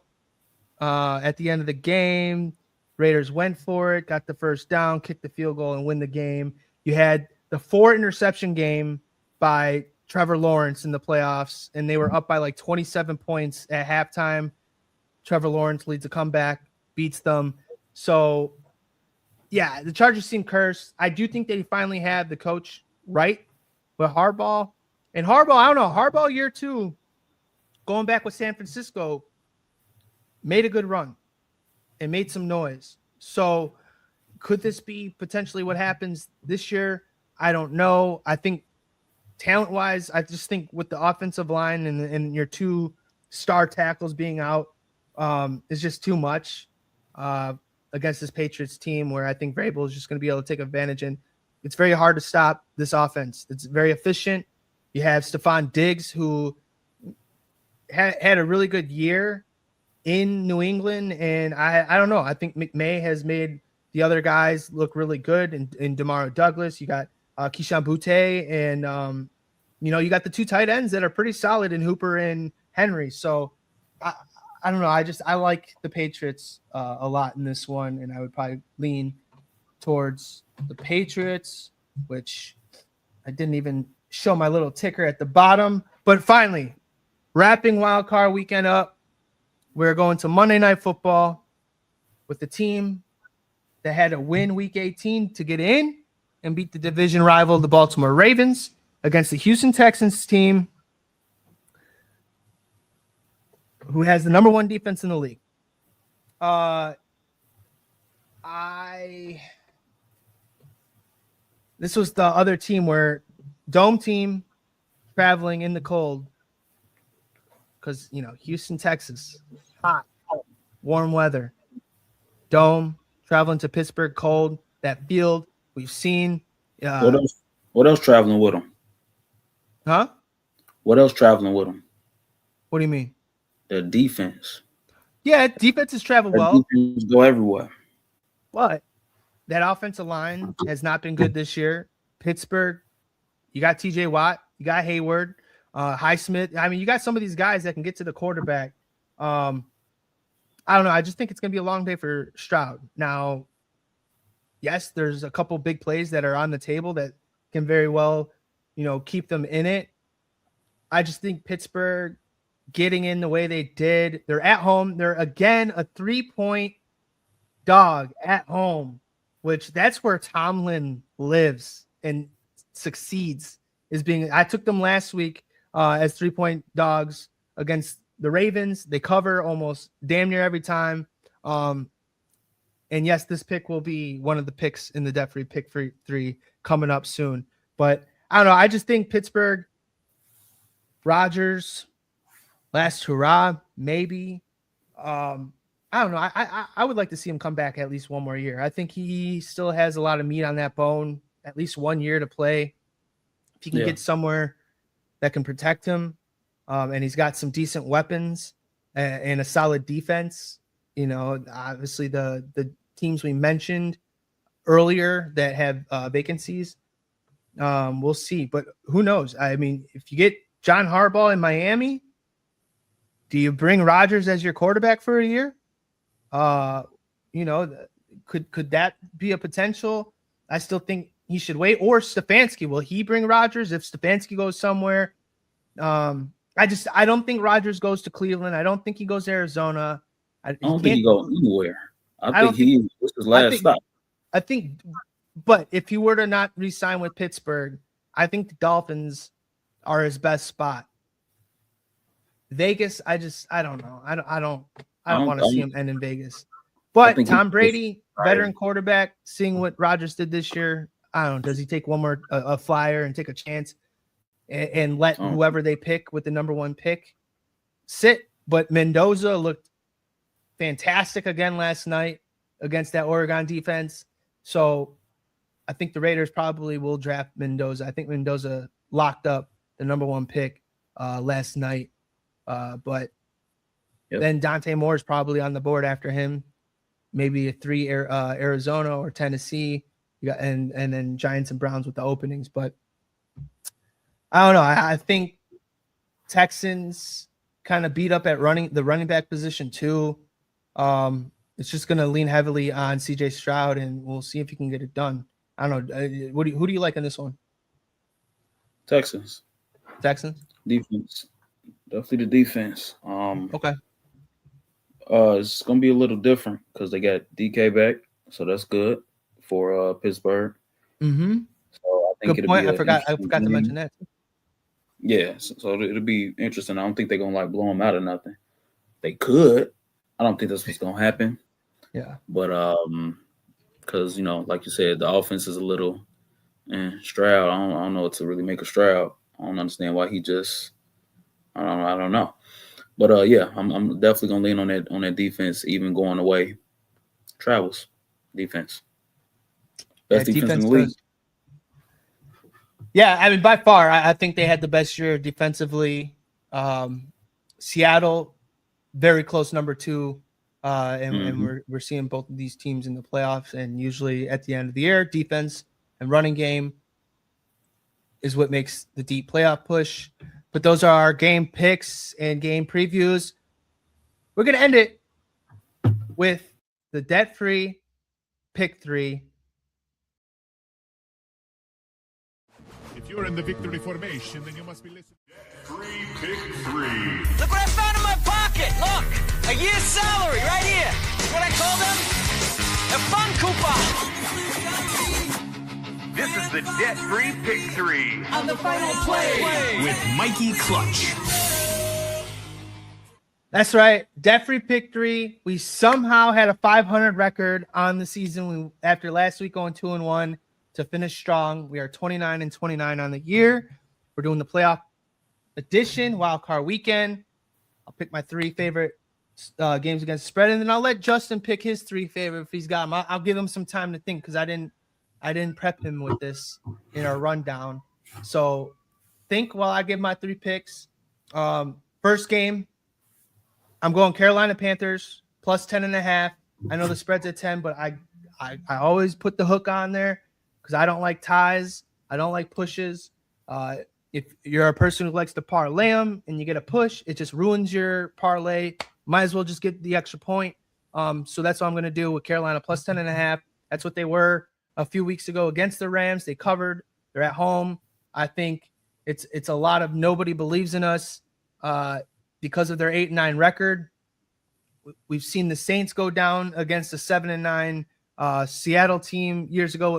at the end of the game. Raiders went for it, got the first down, kicked the field goal, and win the game. You had the 4 interception game by Trevor Lawrence in the playoffs, and they were up by like 27 points at halftime. Trevor Lawrence leads a comeback, beats them. So, yeah, the Chargers seem cursed. I do think they finally have the coach right with Harbaugh. And Harbaugh, I don't know, Harbaugh year 2, going back with San Francisco, made a good run and made some noise. So could this be potentially what happens this year? I don't know. I think talent-wise, I just think with the offensive line and your 2 star tackles being out is just too much against this Patriots team where I think Vrabel is just going to be able to take advantage. And it's very hard to stop this offense. It's very efficient. You have Stephon Diggs, who had a really good year in New England. And I don't know. I think McMay has made the other guys look really good. And DeMario Douglas, you got Keyshawn Butte, and you got the 2 tight ends that are pretty solid in Hooper and Henry. So I don't know. I like the Patriots a lot in this one, and I would probably lean towards the Patriots, which I didn't even show my little ticker at the bottom. But finally, wrapping wild card weekend up, we're going to Monday Night Football with the team that had to win Week 18 to get in and beat the division rival, the Baltimore Ravens, against the Houston Texans team who has the number 1 defense in the league. This was the other team where dome team traveling in the cold because, Houston, Texas, hot, warm weather. Dome traveling to Pittsburgh, cold. That field we've seen. What else traveling with them? Huh? What else traveling with them? What do you mean? Their defense. Yeah, defenses travel well. Defenses go everywhere. But that offensive line has not been good this year. Pittsburgh, you got TJ Watt, you got Hayward, Highsmith. I mean, you got some of these guys that can get to the quarterback. I don't know. I just think it's going to be a long day for Stroud. Now, yes, there's a couple big plays that are on the table that can very well, keep them in it. I just think Pittsburgh getting in the way they did. They're at home. They're, again, a 3-point dog at home, which that's where Tomlin lives and succeeds. I took them last week as 3-point dogs against the Ravens. They cover almost damn near every time. And yes, this pick will be one of the picks in the debt-free pick 3 coming up soon. But I don't know. I just think Pittsburgh, Rodgers, last hurrah, maybe. I don't know. I would like to see him come back at least one more year. I think he still has a lot of meat on that bone, at least 1 year to play. If he can get somewhere that can protect him, and he's got some decent weapons and a solid defense, obviously the teams we mentioned earlier that have vacancies, we'll see. But who knows? I mean, if you get John Harbaugh in Miami, do you bring Rodgers as your quarterback for a year? Could that be a potential? I still think he should wait. Or Stefanski, will he bring Rodgers if Stefanski goes somewhere? I don't think Rodgers goes to Cleveland. I don't think he goes to Arizona. I don't think he goes anywhere. I think this is his last stop. I think, but if he were to not re-sign with Pittsburgh, I think the Dolphins are his best spot. Vegas, I don't know. I don't want to see him end in Vegas. But Tom Brady, veteran quarterback, seeing what Rodgers did this year, I don't know. Does he take one more a flyer and take a chance and let whoever they pick with the number 1 pick sit? But Mendoza looked fantastic again last night against that Oregon defense. So I think the Raiders probably will draft Mendoza. I think Mendoza locked up the number 1 pick last night. But then Dante Moore is probably on the board after him. Maybe a 3 Arizona or Tennessee. You got and then Giants and Browns with the openings. But I don't know. I think Texans kind of beat up at the running back position too. It's just going to lean heavily on CJ Stroud, and we'll see if he can get it done. I don't know. Who do you like in this one? Texans. Defense. Definitely the defense. Okay. It's gonna be a little different because they got DK back, so that's good for Pittsburgh. Mm-hmm. So I think good point. I forgot to mention that. Yeah, so it'll be interesting. I don't think they're gonna blow them out or nothing. They could. I don't think that's what's gonna happen. Yeah. But because like you said, the offense is a little Stroud. I don't know what to really make of Stroud. I don't understand why he just. I don't know. But I'm definitely gonna lean on that defense, even going away. Travels defense. Best defense in the league. Yeah, I mean, by far, I think they had the best year defensively. Seattle, very close number 2. And we're seeing both of these teams in the playoffs, and usually at the end of the year, defense and running game is what makes the deep playoff push. But those are our game picks and game previews. We're going to end it with the debt-free pick 3. If you're in the victory formation, then you must be listening. Free pick 3. Look what I found in my pocket. Look, a year's salary right here. What I call them? A fun coupon. This is the debt-free pick 3 On the final play with Mikey Clutch. That's right. Debt-free pick 3. We somehow had a 500 record on the season after last week going 2-1 to finish strong. We are 29-29 on the year. We're doing the playoff edition, wild card weekend. I'll pick my 3 favorite games against the spread, and then I'll let Justin pick his 3 favorite if he's got them. I'll give him some time to think because I didn't prep him with this in our rundown. So think while I give my 3 picks. First game, I'm going Carolina Panthers plus 10.5. I know the spread's at 10, but I always put the hook on there because I don't like ties. I don't like pushes. If you're a person who likes to parlay them and you get a push, it just ruins your parlay. Might as well just get the extra point. So that's what I'm going to do with Carolina plus 10.5. That's what they were a few weeks ago against the Rams. They covered. They're at home. I think it's a lot of nobody believes in us. Because of their 8-9 record. We've seen the Saints go down against a 7-9 Seattle team years ago